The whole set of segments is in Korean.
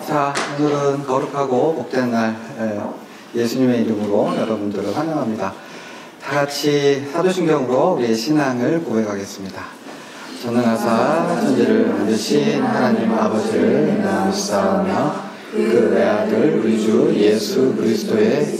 자, 오늘은 거룩하고 복된 날, 예수님의 이름으로 여러분들을 환영합니다. 다 같이 사도신경으로 우리의 신앙을 고백하겠습니다. 전능하사 천지를 만드신 하나님 아버지를 내가 믿사오며 그 외아들 우리 주 예수 그리스도의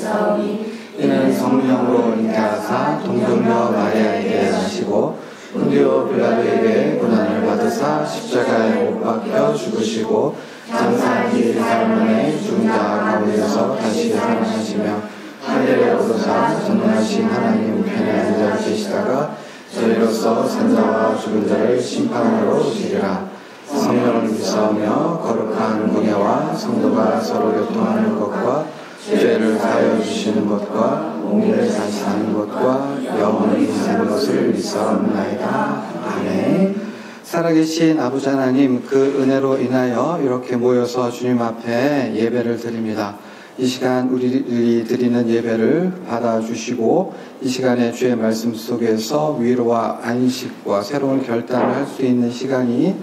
이는 성령으로 잉태하사 동정녀 마리아에게 나시고 본디오 빌라도에게 고난을 받으사 십자가에 못 박혀 죽으시고 장사한 사흘 만에 죽은 자 가운데서 다시 살아나시며 하늘에 오르사 전능하신 하나님 우편에 앉아 계시다가 저희로서 산자와 죽은 자를 심판하러 오시리라. 성령을 믿사오며 거룩한 공예와 성도가 서로 교통하는 것과 죄를 사하여 주시는 것과 몸을 다시 사는 것과 영원히 사는 것을 믿사옵나이다. 아멘. 살아계신 아버지 하나님, 그 은혜로 인하여 이렇게 모여서 주님 앞에 예배를 드립니다. 이 시간 우리들이 드리는 예배를 받아주시고 이 시간에 주의 말씀 속에서 위로와 안식과 새로운 결단을 할 수 있는 시간이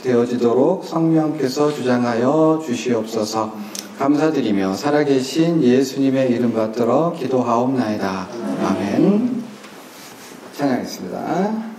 되어지도록 성령께서 주장하여 주시옵소서. 감사드리며 살아계신 예수님의 이름 받들어 기도하옵나이다. 아멘. 찬양하겠습니다.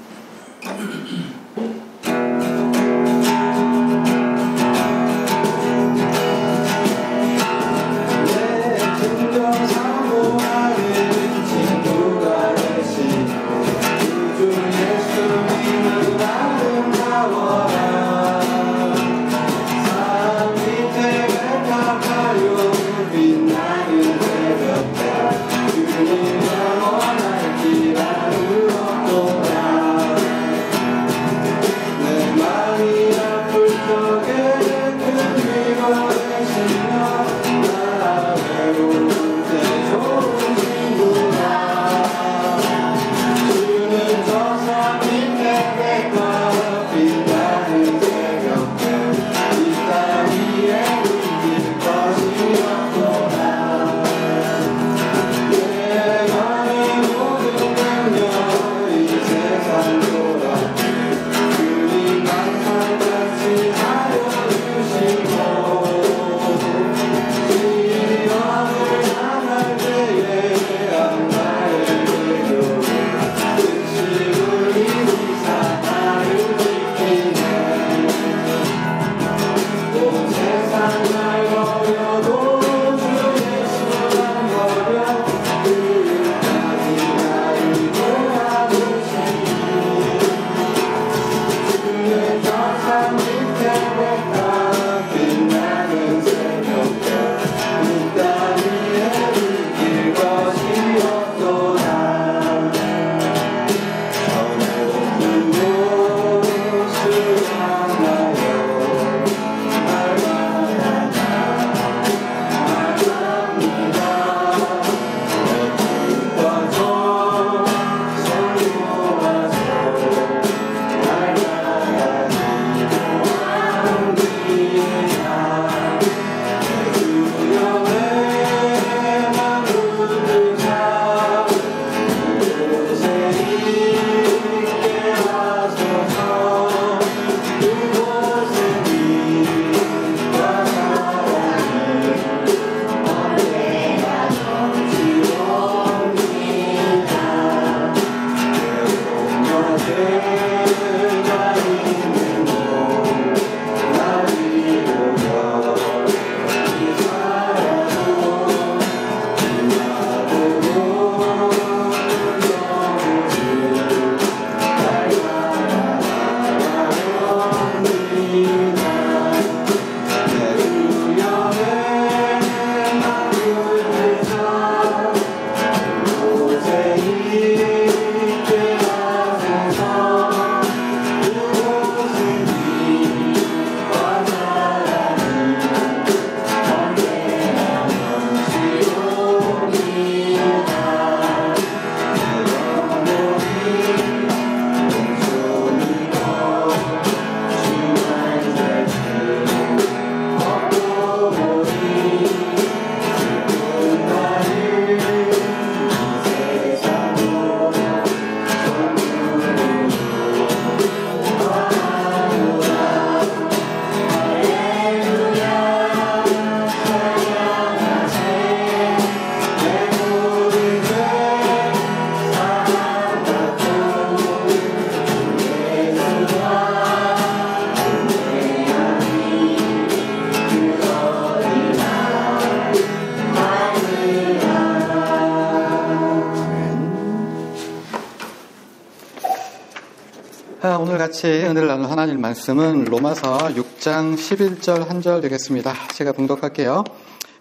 오늘 같이 은혜를 나눌 하나님 말씀은 로마서 6장 11절 한 절 되겠습니다. 제가 봉독할게요.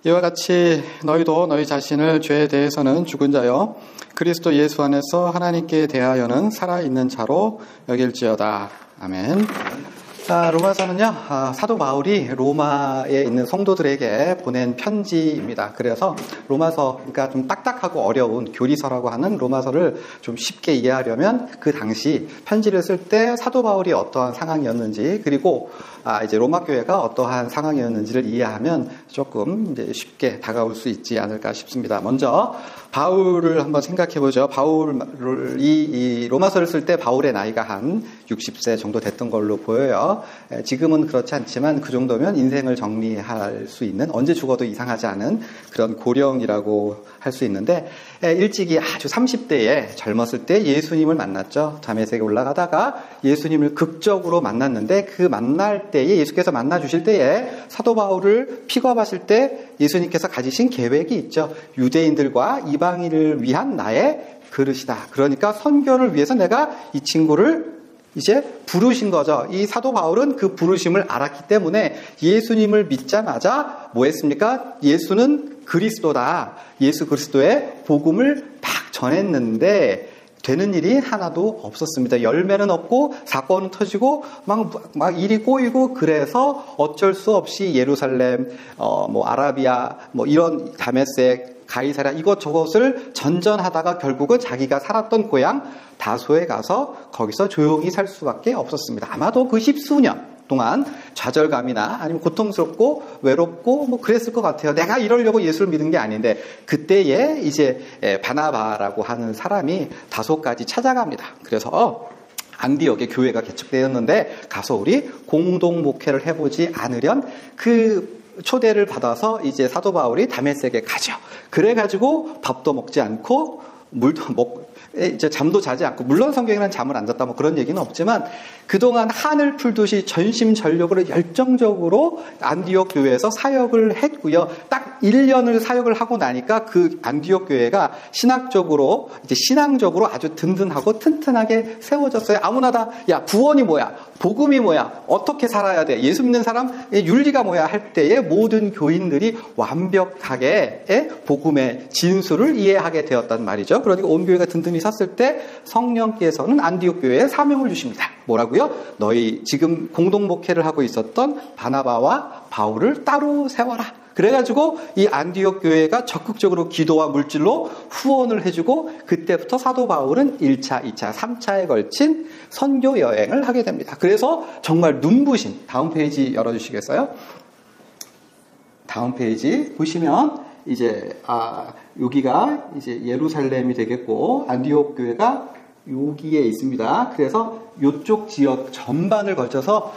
이와 같이 너희도 너희 자신을 죄에 대해서는 죽은 자요 그리스도 예수 안에서 하나님께 대하여는 살아있는 자로 여길지어다. 아멘. 로마서는요, 사도 바울이 로마에 있는 성도들에게 보낸 편지입니다. 그래서 로마서, 그러니까 좀 딱딱하고 어려운 교리서라고 하는 로마서를 좀 쉽게 이해하려면 그 당시 편지를 쓸 때 사도 바울이 어떠한 상황이었는지, 그리고 이제 로마 교회가 어떠한 상황이었는지를 이해하면 조금 이제 쉽게 다가올 수 있지 않을까 싶습니다. 먼저 바울을 한번 생각해 보죠. 바울이 이 로마서를 쓸 때 바울의 나이가 한 60세 정도 됐던 걸로 보여요. 지금은 그렇지 않지만 그 정도면 인생을 정리할 수 있는, 언제 죽어도 이상하지 않은 그런 고령이라고 할 수 있는데, 일찍이 아주 30대에 젊었을 때 예수님을 만났죠. 다메섹에 올라가다가 예수님을 극적으로 만났는데, 그 만날 때에, 예수께서 만나 주실 때에 사도 바울을 픽업하실 때 예수님께서 가지신 계획이 있죠. 유대인들과 이방인을 위한 나의 그릇이다. 그러니까 선교를 위해서 내가 이 친구를 이제 부르신 거죠. 이 사도 바울은 그 부르심을 알았기 때문에 예수님을 믿자마자 뭐 했습니까? 예수는 그리스도다. 예수 그리스도의 복음을 막 전했는데 되는 일이 하나도 없었습니다. 열매는 없고 사건은 터지고 막 일이 꼬이고, 그래서 어쩔 수 없이 예루살렘, 아라비아, 이런 다메섹, 가이사랴 이것저것을 전전하다가 결국은 자기가 살았던 고향 다소에 가서 거기서 조용히 살 수밖에 없었습니다. 아마도 그 10수년 동안 좌절감이나 아니면 고통스럽고 외롭고 그랬을 것 같아요. 내가 이러려고 예수를 믿은 게 아닌데, 그때에 이제 바나바라고 하는 사람이 다소까지 찾아갑니다. 그래서 안디옥에 교회가 개척되었는데 가서 우리 공동 목회를 해보지 않으련, 그 초대를 받아서 이제 사도 바울이 다메섹에 가죠. 그래가지고 밥도 먹지 않고 물도 이제 잠도 자지 않고, 물론 성경에는 잠을 안 잤다 그런 얘기는 없지만 그동안 한을 풀듯이 전심전력으로 열정적으로 안디옥 교회에서 사역을 했고요. 딱 1년을 사역을 하고 나니까 그 안디옥 교회가 신앙적으로 아주 든든하고 튼튼하게 세워졌어요. 아무나 다 야, 구원이 뭐야? 복음이 뭐야? 어떻게 살아야 돼? 예수 믿는 사람 윤리가 뭐야? 할 때에 모든 교인들이 완벽하게 복음의 진수를 이해하게 되었단 말이죠. 그러니까 온 교회가 든든히 섰을 때 성령께서는 안디옥 교회에 사명을 주십니다. 뭐라고요? 너희 지금 공동 목회를 하고 있었던 바나바와 바울을 따로 세워라. 그래가지고 이 안디옥 교회가 적극적으로 기도와 물질로 후원을 해주고, 그때부터 사도 바울은 1차, 2차, 3차에 걸친 선교 여행을 하게 됩니다. 그래서 정말 눈부신, 다음 페이지 열어주시겠어요? 다음 페이지 보시면 이제 여기가 이제 예루살렘이 되겠고, 안디옥 교회가 여기에 있습니다. 그래서 이쪽 지역 전반을 걸쳐서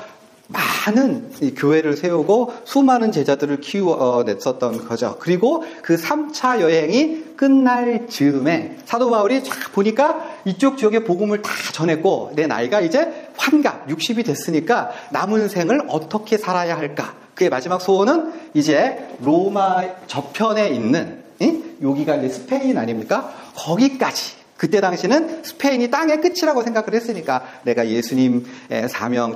많은 교회를 세우고 수많은 제자들을 키워냈었던 거죠. 그리고 그 3차 여행이 끝날 즈음에 사도 바울이 쫙 보니까 이쪽 지역에 복음을 다 전했고, 내 나이가 이제 환갑 60이 됐으니까 남은 생을 어떻게 살아야 할까? 그의 마지막 소원은 이제 로마 저편에 있는, 여기가 이제 스페인 아닙니까? 거기까지. 그때 당시는 스페인이 땅의 끝이라고 생각을 했으니까 내가 예수님의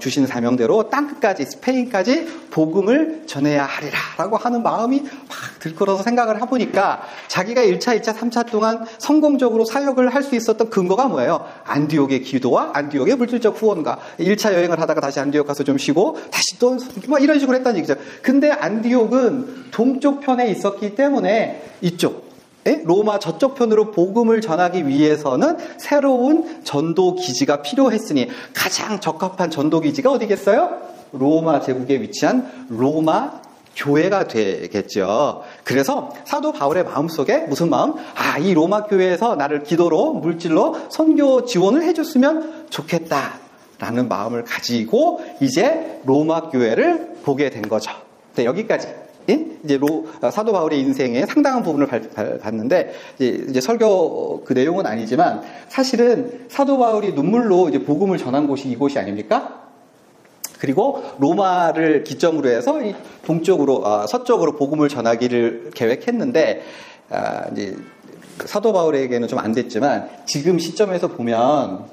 주신 사명대로 땅끝까지, 스페인까지 복음을 전해야 하리라 라고 하는 마음이 막 들끓어서 생각을 해보니까 자기가 1차, 2차, 3차 동안 성공적으로 사역을 할 수 있었던 근거가 뭐예요? 안디옥의 기도와 안디옥의 물질적 후원과 1차 여행을 하다가 다시 안디옥 가서 좀 쉬고 다시 또 이런 식으로 했다는 얘기죠. 근데 안디옥은 동쪽 편에 있었기 때문에 이쪽 로마 저쪽 편으로 복음을 전하기 위해서는 새로운 전도 기지가 필요했으니 가장 적합한 전도 기지가 어디겠어요? 로마 제국에 위치한 로마 교회가 되겠죠. 그래서 사도 바울의 마음속에 무슨 마음? 이 로마 교회에서 나를 기도로 물질로 선교 지원을 해줬으면 좋겠다라는 마음을 가지고 이제 로마 교회를 보게 된 거죠. 네, 여기까지. 이제 사도 바울의 인생의 상당한 부분을 봤는데, 이제 설교 그 내용은 아니지만 사실은 사도 바울이 눈물로 이제 복음을 전한 곳이 이곳이 아닙니까? 그리고 로마를 기점으로 해서 동쪽으로, 서쪽으로 복음을 전하기를 계획했는데, 이제 사도 바울에게는 좀 안 됐지만 지금 시점에서 보면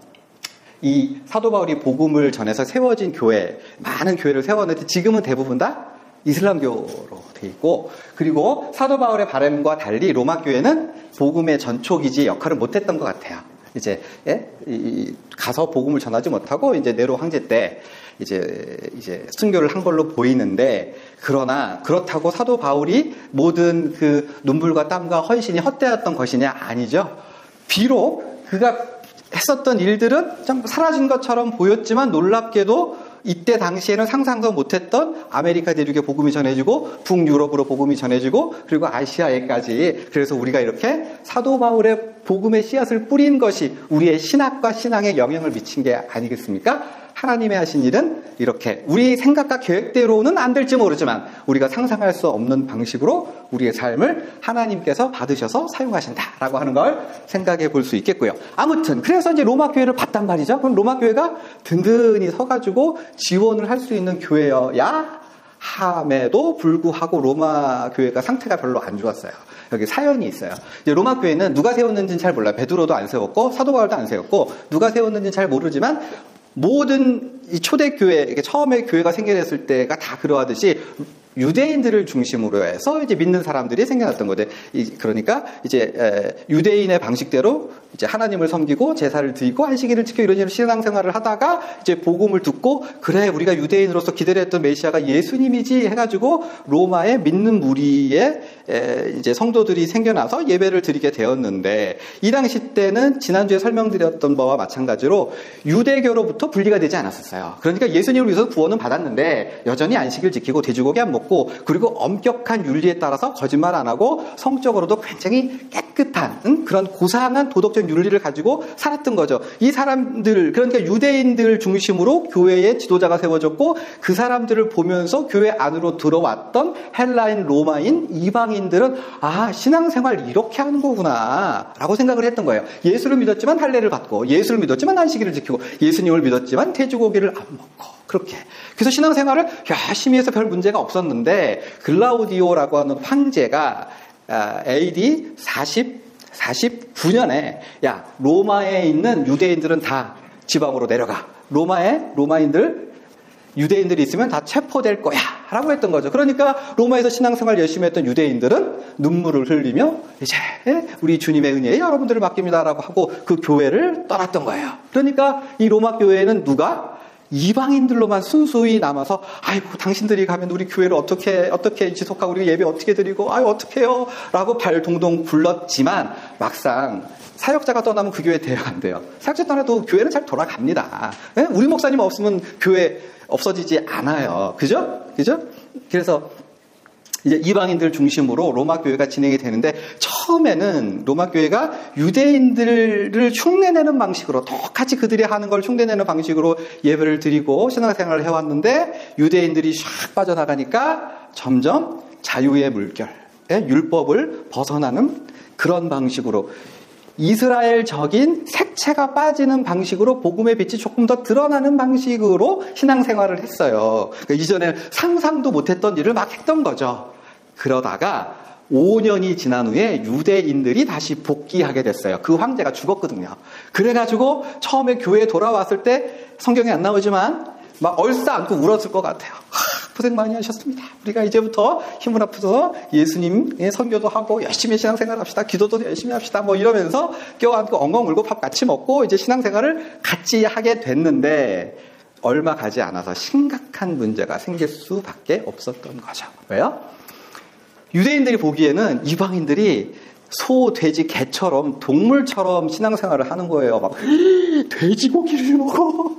이 사도 바울이 복음을 전해서 세워진 교회, 많은 교회를 세웠는데 지금은 대부분 다 이슬람교로 돼 있고, 그리고 사도 바울의 바람과 달리 로마 교회는 복음의 전초기지 역할을 못했던 것 같아요. 이제 가서 복음을 전하지 못하고 이제 네로 황제 때 이제 순교를 한 걸로 보이는데, 그러나 그렇다고 사도 바울이 모든 그 눈물과 땀과 헌신이 헛되었던 것이냐? 아니죠. 비록 그가 했었던 일들은 좀 사라진 것처럼 보였지만 놀랍게도 이때 당시에는 상상도 못했던 아메리카 대륙에 복음이 전해지고 북유럽으로 복음이 전해지고 그리고 아시아에까지, 그래서 우리가 이렇게 사도 바울의 복음의 씨앗을 뿌린 것이 우리의 신학과 신앙에 영향을 미친 게 아니겠습니까? 하나님의 하신 일은 이렇게 우리 생각과 계획대로는 안 될지 모르지만 우리가 상상할 수 없는 방식으로 우리의 삶을 하나님께서 받으셔서 사용하신다라고 하는 걸 생각해 볼 수 있겠고요. 아무튼 그래서 이제 로마 교회를 봤단 말이죠. 그럼 로마 교회가 든든히 서가지고 지원을 할 수 있는 교회여야 함에도 불구하고 로마 교회가 상태가 별로 안 좋았어요. 여기 사연이 있어요. 이제 로마 교회는 누가 세웠는지는 잘 몰라요. 베드로도 안 세웠고 사도 바울도 안 세웠고 누가 세웠는지는 잘 모르지만 모든 이 초대교회, 처음에 교회가 생겨났을 때가 다 그러하듯이 유대인들을 중심으로 해서 이제 믿는 사람들이 생겨났던 거죠. 그러니까 이제 유대인의 방식대로 이제 하나님을 섬기고 제사를 드리고 안식일을 지켜 이런 신앙생활을 하다가 이제 복음을 듣고, 그래 우리가 유대인으로서 기다렸던 메시아가 예수님이지 해가지고 로마의 믿는 무리의 이제 성도들이 생겨나서 예배를 드리게 되었는데, 이 당시 때는 지난주에 설명드렸던 바와 마찬가지로 유대교로부터 분리가 되지 않았었어요. 그러니까 예수님을 위해서 구원은 받았는데 여전히 안식일 지키고 돼지고기 안 먹고, 그리고 엄격한 윤리에 따라서 거짓말 안 하고 성적으로도 굉장히 깨끗한 그런 고상한 도덕적 윤리를 가지고 살았던 거죠. 이 사람들, 그러니까 유대인들 중심으로 교회의 지도자가 세워졌고, 그 사람들을 보면서 교회 안으로 들어왔던 헬라인, 로마인, 이방인들은 아, 신앙생활 이렇게 하는 거구나 라고 생각을 했던 거예요. 예수를 믿었지만 할례를 받고, 예수를 믿었지만 안식일을 지키고, 예수님을 믿었지만 돼지고기를 안 먹고, 그렇게. 그래서 신앙생활을 열심히 해서 별 문제가 없었는데, 글라우디오라고 하는 황제가 AD 49년에 야, 로마에 있는 유대인들은 다 지방으로 내려가. 로마인들, 유대인들이 있으면 다 체포될 거야 라고 했던 거죠. 그러니까 로마에서 신앙생활 열심히 했던 유대인들은 눈물을 흘리며 이제 우리 주님의 은혜에 여러분들을 맡깁니다 라고 하고 그 교회를 떠났던 거예요. 그러니까 이 로마 교회는 누가? 이방인들로만 순수히 남아서, 아이고 당신들이 가면 우리 교회를 어떻게 지속하고 우리 예배 어떻게 드리고, 아유 어떡해요 라고 발 동동 굴렀지만 막상 사역자가 떠나면 그 교회 대응 안 돼요. 사역자 떠나도 교회는 잘 돌아갑니다. 우리 목사님 없으면 교회 없어지지 않아요. 그죠? 그래서 이제 이방인들 중심으로 로마 교회가 진행이 되는데, 처음에는 로마 교회가 유대인들을 흉내내는 방식으로, 똑같이 그들이 하는 걸 흉내내는 방식으로 예배를 드리고 신앙생활을 해왔는데, 유대인들이 샥 빠져나가니까 점점 자유의 물결, 율법을 벗어나는 그런 방식으로, 이스라엘적인 색채가 빠지는 방식으로 복음의 빛이 조금 더 드러나는 방식으로 신앙생활을 했어요. 그러니까 이전에 상상도 못했던 일을 막 했던 거죠. 그러다가 5년이 지난 후에 유대인들이 다시 복귀하게 됐어요. 그 황제가 죽었거든요. 그래가지고 처음에 교회에 돌아왔을 때 성경에 안 나오지만 막 얼싸안고 울었을 것 같아요. 고생 많이 하셨습니다. 우리가 이제부터 힘을 합쳐서 예수님의 선교도 하고 열심히 신앙생활 합시다. 기도도 열심히 합시다. 뭐 이러면서 껴안고 엉엉 울고 밥 같이 먹고 이제 신앙생활을 같이 하게 됐는데, 얼마 가지 않아서 심각한 문제가 생길 수밖에 없었던 거죠. 왜요? 유대인들이 보기에는 이방인들이 소, 돼지, 개처럼 동물처럼 신앙생활을 하는 거예요. 막 돼지고기를 먹어.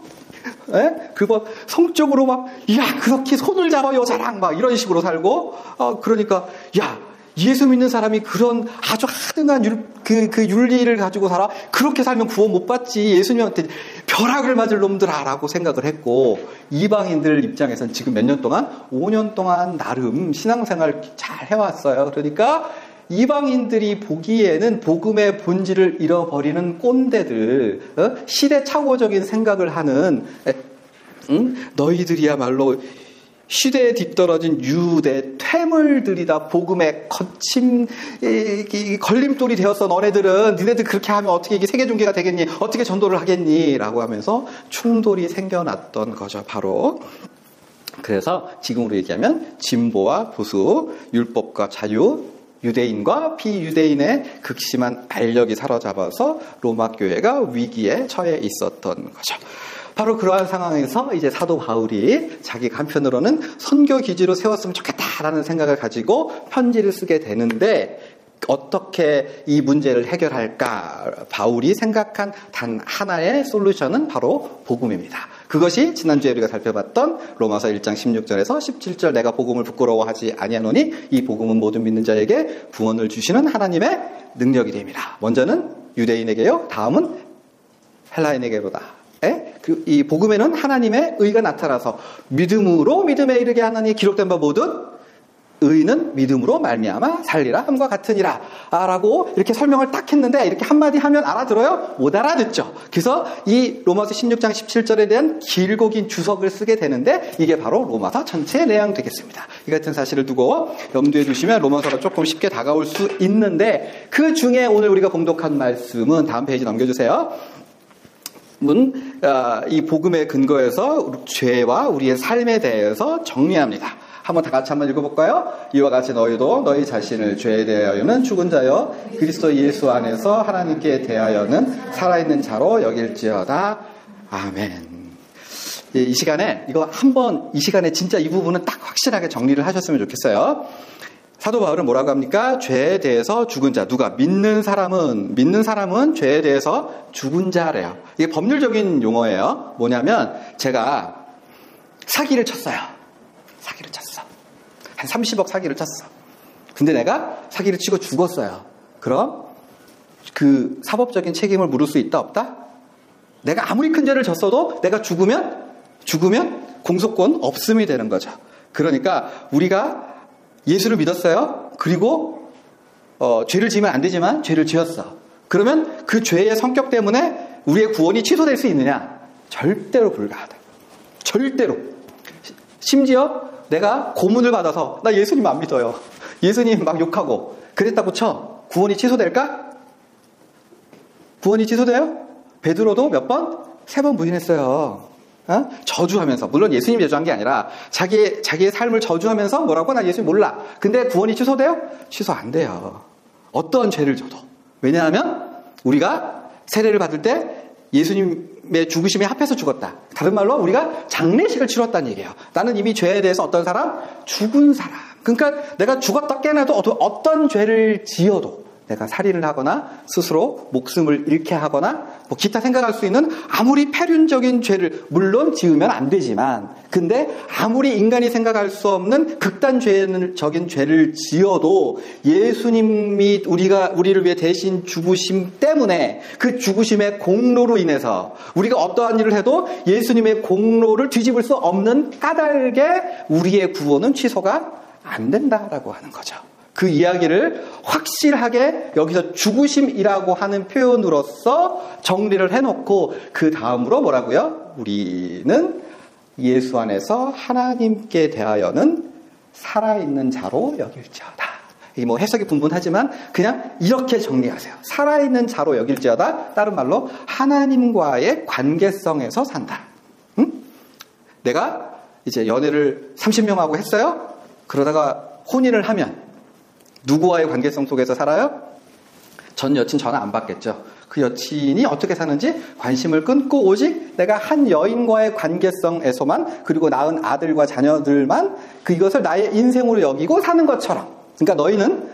그거 성적으로 막, 야, 그렇게 손을 잡아 여자랑 막 이런 식으로 살고, 그러니까, 야, 예수 믿는 사람이 그런 아주 하등한 그 윤리를 가지고 살아? 그렇게 살면 구원 못 받지. 예수님한테 벼락을 맞을 놈들아라고 생각을 했고, 이방인들 입장에서는 지금 몇 년 동안? 5년 동안 나름 신앙생활 잘 해왔어요. 그러니까 이방인들이 보기에는 복음의 본질을 잃어버리는 꼰대들, 시대착오적인 생각을 하는, 너희들이야말로 시대에 뒤떨어진 유대 퇴물들이다. 복음의 거친 걸림돌이 되었어. 너네들은 니네들 그렇게 하면 어떻게 이게 세계종교가 되겠니? 어떻게 전도를 하겠니? 라고 하면서 충돌이 생겨났던 거죠. 바로 그래서 지금으로 얘기하면 진보와 보수, 율법과 자유, 유대인과 비유대인의 극심한 알력이 사로잡아서 로마 교회가 위기에 처해 있었던 거죠. 바로 그러한 상황에서 이제 사도 바울이 자기가 한편으로는 선교 기지로 세웠으면 좋겠다라는 생각을 가지고 편지를 쓰게 되는데 어떻게 이 문제를 해결할까? 바울이 생각한 단 하나의 솔루션은 바로 복음입니다. 그것이 지난주에 우리가 살펴봤던 로마서 1장 16절에서 17절 내가 복음을 부끄러워하지 아니하노니 이 복음은 모든 믿는 자에게 구원을 주시는 하나님의 능력이 됩니다. 먼저는 유대인에게요. 다음은 헬라인에게로다. 이 복음에는 하나님의 의가 나타나서 믿음으로 믿음에 이르게 하나니 기록된 바 모든 의는 믿음으로 말미암아 살리라 함과 같으니라 라고 이렇게 설명을 딱 했는데 이렇게 한마디 하면 알아들어요? 못 알아듣죠. 그래서 이 로마서 16장 17절에 대한 길고 긴 주석을 쓰게 되는데 이게 바로 로마서 전체의 내용 되겠습니다. 이 같은 사실을 두고 염두에 두시면 로마서가 조금 쉽게 다가올 수 있는데 그 중에 오늘 우리가 봉독한 말씀은 다음 페이지 넘겨주세요. 이 복음의 근거에서 죄와 우리의 삶에 대해서 정리합니다. 한번 다 같이 한번 읽어볼까요? 이와 같이 너희도 너희 자신을 죄에 대하여는 죽은 자여 그리스도 예수 안에서 하나님께 대하여는 살아있는 자로 여길지어다. 아멘. 이 시간에 이 시간에 진짜 이 부분은 딱 확실하게 정리를 하셨으면 좋겠어요. 사도 바울은 뭐라고 합니까? 죄에 대해서 죽은 자. 누가? 믿는 사람은 죄에 대해서 죽은 자래요. 이게 법률적인 용어예요. 뭐냐면 제가 사기를 쳤어요. 한 30억 사기를 쳤어. 근데 내가 사기를 치고 죽었어요. 그럼 그 사법적인 책임을 물을 수 있다 없다? 내가 아무리 큰 죄를 졌어도 내가 죽으면 공소권 없음이 되는 거죠. 그러니까 우리가 예수를 믿었어요. 그리고 죄를 지으면 안 되지만 죄를 지었어. 그러면 그 죄의 성격 때문에 우리의 구원이 취소될 수 있느냐? 절대로 불가하다. 절대로. 심지어 내가 고문을 받아서 나 예수님 안 믿어요. 예수님 막 욕하고 그랬다고 쳐. 구원이 취소될까? 구원이 취소돼요? 베드로도 몇 번? 3번 부인했어요. 저주하면서. 물론 예수님이 저주한 게 아니라 자기의 삶을 저주하면서 뭐라고? 나 예수님 몰라. 근데 구원이 취소돼요? 취소 안 돼요. 어떤 죄를 져도. 왜냐하면 우리가 세례를 받을 때 예수님의 죽으심에 합해서 죽었다. 다른 말로 우리가 장례식을 치렀다는 얘기예요. 나는 이미 죄에 대해서 어떤 사람? 죽은 사람. 그러니까 내가 죽었다 깨어나도 어떤 죄를 지어도 내가 살인을 하거나 스스로 목숨을 잃게 하거나 뭐 기타 생각할 수 있는 아무리 폐륜적인 죄를 물론 지으면 안 되지만 근데 아무리 인간이 생각할 수 없는 극단적인 죄를 지어도 예수님이 우리를 위해 대신 죽으심 때문에 그 죽으심의 공로로 인해서 우리가 어떠한 일을 해도 예수님의 공로를 뒤집을 수 없는 까닭에 우리의 구원은 취소가 안 된다라고 하는 거죠. 그 이야기를 확실하게 여기서 죽으심이라고 하는 표현으로서 정리를 해놓고 그 다음으로 뭐라고요? 우리는 예수 안에서 하나님께 대하여는 살아있는 자로 여길지어다. 이 뭐 해석이 분분하지만 그냥 이렇게 정리하세요. 살아있는 자로 여길지어다. 다른 말로 하나님과의 관계성에서 산다. 응? 내가 이제 연애를 30명하고 했어요. 그러다가 혼인을 하면 누구와의 관계성 속에서 살아요? 전 여친 전화 안 받겠죠. 그 여친이 어떻게 사는지 관심을 끊고 오직 내가 한 여인과의 관계성에서만 그리고 낳은 아들과 자녀들만 이것을 나의 인생으로 여기고 사는 것처럼. 그러니까 너희는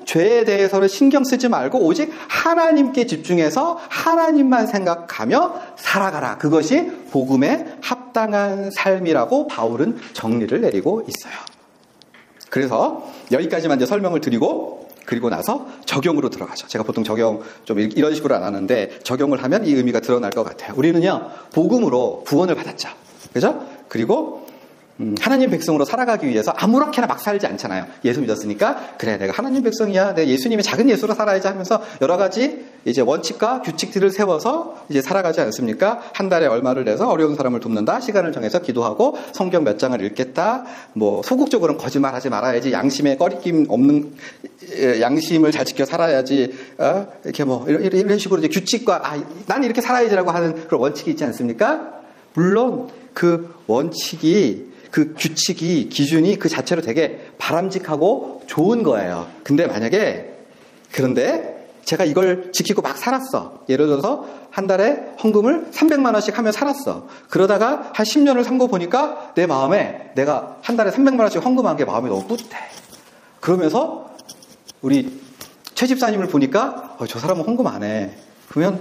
죄에 대해서는 신경 쓰지 말고 오직 하나님께 집중해서 하나님만 생각하며 살아가라. 그것이 복음에 합당한 삶이라고 바울은 정리를 내리고 있어요. 그래서 여기까지만 이제 설명을 드리고 그리고 나서 적용으로 들어가죠. 제가 보통 적용 좀 이런 식으로 안 하는데 적용을 하면 이 의미가 드러날 것 같아요. 우리는요 복음으로 구원을 받았죠. 그죠? 그리고 하나님 백성으로 살아가기 위해서 아무렇게나 막 살지 않잖아요. 예수 믿었으니까 그래 내가 하나님 백성이야, 내가 예수님의 작은 예수로 살아야지 하면서 여러 가지 이제 원칙과 규칙들을 세워서 이제 살아가지 않습니까? 한 달에 얼마를 내서 어려운 사람을 돕는다, 시간을 정해서 기도하고 성경 몇 장을 읽겠다, 뭐 소극적으로는 거짓말하지 말아야지, 양심에 꺼리낌 없는 양심을 잘 지켜 살아야지, 이렇게 뭐 이런 식으로 이제 규칙과 난 이렇게 살아야지라고 하는 그런 원칙이 있지 않습니까? 물론 그 원칙이, 그 규칙이, 기준이 그 자체로 되게 바람직하고 좋은 거예요. 근데 만약에, 그런데 제가 이걸 지키고 막 살았어. 예를 들어서 한 달에 헌금을 300만 원씩 하며 살았어. 그러다가 한 10년을 살고 보니까 내 마음에 내가 한 달에 300만 원씩 헌금한 게 마음이 너무 뿌듯해. 그러면서 우리 최 집사님을 보니까 저 사람은 헌금 안 해. 그러면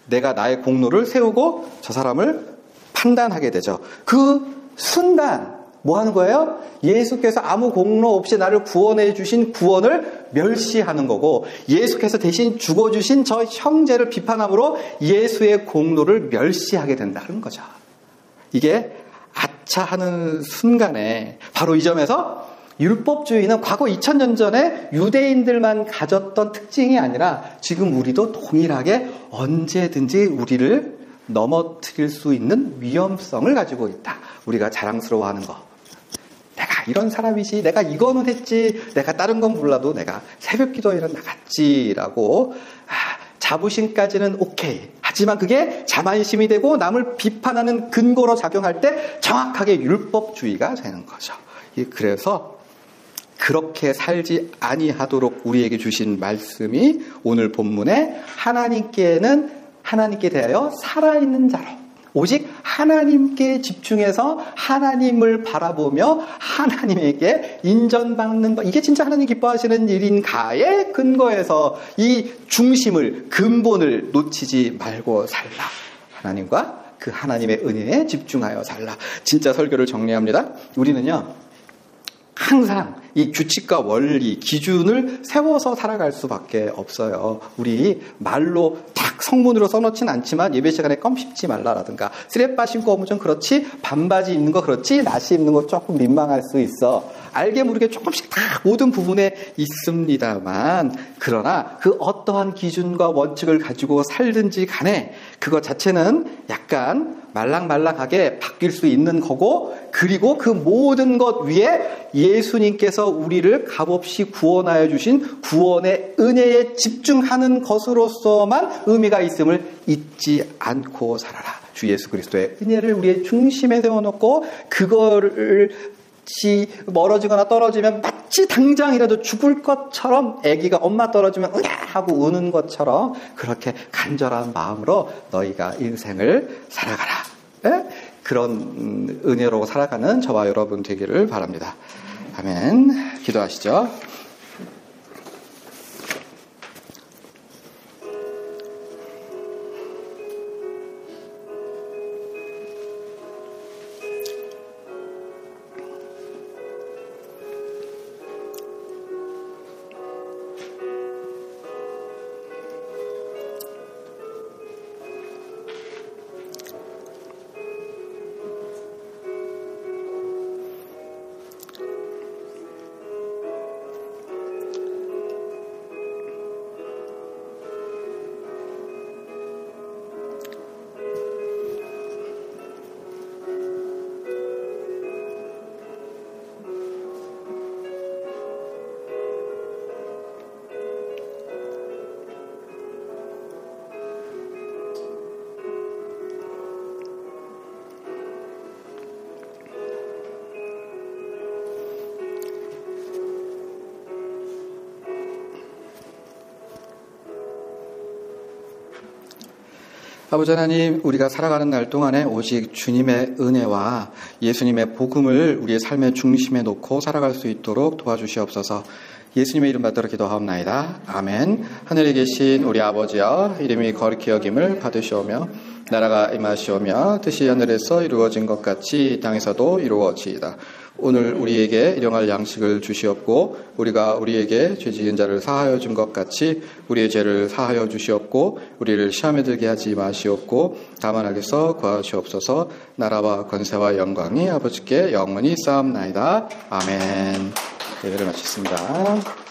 내가 나의 공로를 세우고 저 사람을 판단하게 되죠. 그 순간 뭐 하는 거예요? 예수께서 아무 공로 없이 나를 구원해 주신 구원을 멸시하는 거고, 예수께서 대신 죽어주신 저 형제를 비판함으로 예수의 공로를 멸시하게 된다는 거죠. 이게 아차 하는 순간에 바로 이 점에서 율법주의는 과거 2000년 전에 유대인들만 가졌던 특징이 아니라 지금 우리도 동일하게 언제든지 우리를 넘어뜨릴 수 있는 위험성을 가지고 있다. 우리가 자랑스러워하는 거. 내가 이런 사람이지, 내가 이거는 했지, 내가 다른 건 몰라도 내가 새벽 기도에는 나갔지라고 자부심까지는 오케이. 하지만 그게 자만심이 되고 남을 비판하는 근거로 작용할 때 정확하게 율법주의가 되는 거죠. 그래서 그렇게 살지 아니하도록 우리에게 주신 말씀이 오늘 본문에 하나님께 대하여 살아있는 자로, 오직 하나님께 집중해서 하나님을 바라보며 하나님에게 인정받는 것, 이게 진짜 하나님 기뻐하시는 일인가의 근거에서 이 중심을, 근본을 놓치지 말고 살라. 하나님과 그 하나님의 은혜에 집중하여 살라. 진짜 설교를 정리합니다. 우리는요, 항상 이 규칙과 원리, 기준을 세워서 살아갈 수밖에 없어요. 우리 말로 딱 성문으로 써놓진 않지만 예배 시간에 껌 씹지 말라라든가, 쓰레빠 신고 오면 좀 그렇지, 반바지 입는 거 그렇지, 나시 입는 거 조금 민망할 수 있어. 알게 모르게 조금씩 다 모든 부분에 있습니다만, 그러나 그 어떠한 기준과 원칙을 가지고 살든지 간에 그것 자체는 약간 말랑말랑하게 바뀔 수 있는 거고, 그리고 그 모든 것 위에 예수님께서 우리를 값없이 구원하여 주신 구원의 은혜에 집중하는 것으로서만 의미가 있음을 잊지 않고 살아라. 주 예수 그리스도의 은혜를 우리의 중심에 세워놓고 그거를 멀어지거나 떨어지면 마치 당장이라도 죽을 것처럼, 아기가 엄마 떨어지면 으야 하고 우는 것처럼 그렇게 간절한 마음으로 너희가 인생을 살아가라. 에? 그런 은혜로 살아가는 저와 여러분 되기를 바랍니다. 아멘. 기도하시죠. 아버지 하나님, 우리가 살아가는 날 동안에 오직 주님의 은혜와 예수님의 복음을 우리의 삶의 중심에 놓고 살아갈 수 있도록 도와주시옵소서. 예수님의 이름 받들어 기도하옵나이다. 아멘. 하늘에 계신 우리 아버지여, 이름이 거룩히 여김을 받으시오며 나라가 임하시오며 뜻이 하늘에서 이루어진 것 같이 땅에서도 이루어지이다. 오늘 우리에게 일용할 양식을 주시옵고 우리가 우리에게 죄 지은 자를 사하여 준 것 같이 우리의 죄를 사하여 주시옵고 우리를 시험에 들게 하지 마시옵고 다만 악에서 구하시옵소서. 나라와 권세와 영광이 아버지께 영원히 쌓옵나이다. 아멘. 예배를 마쳤습니다.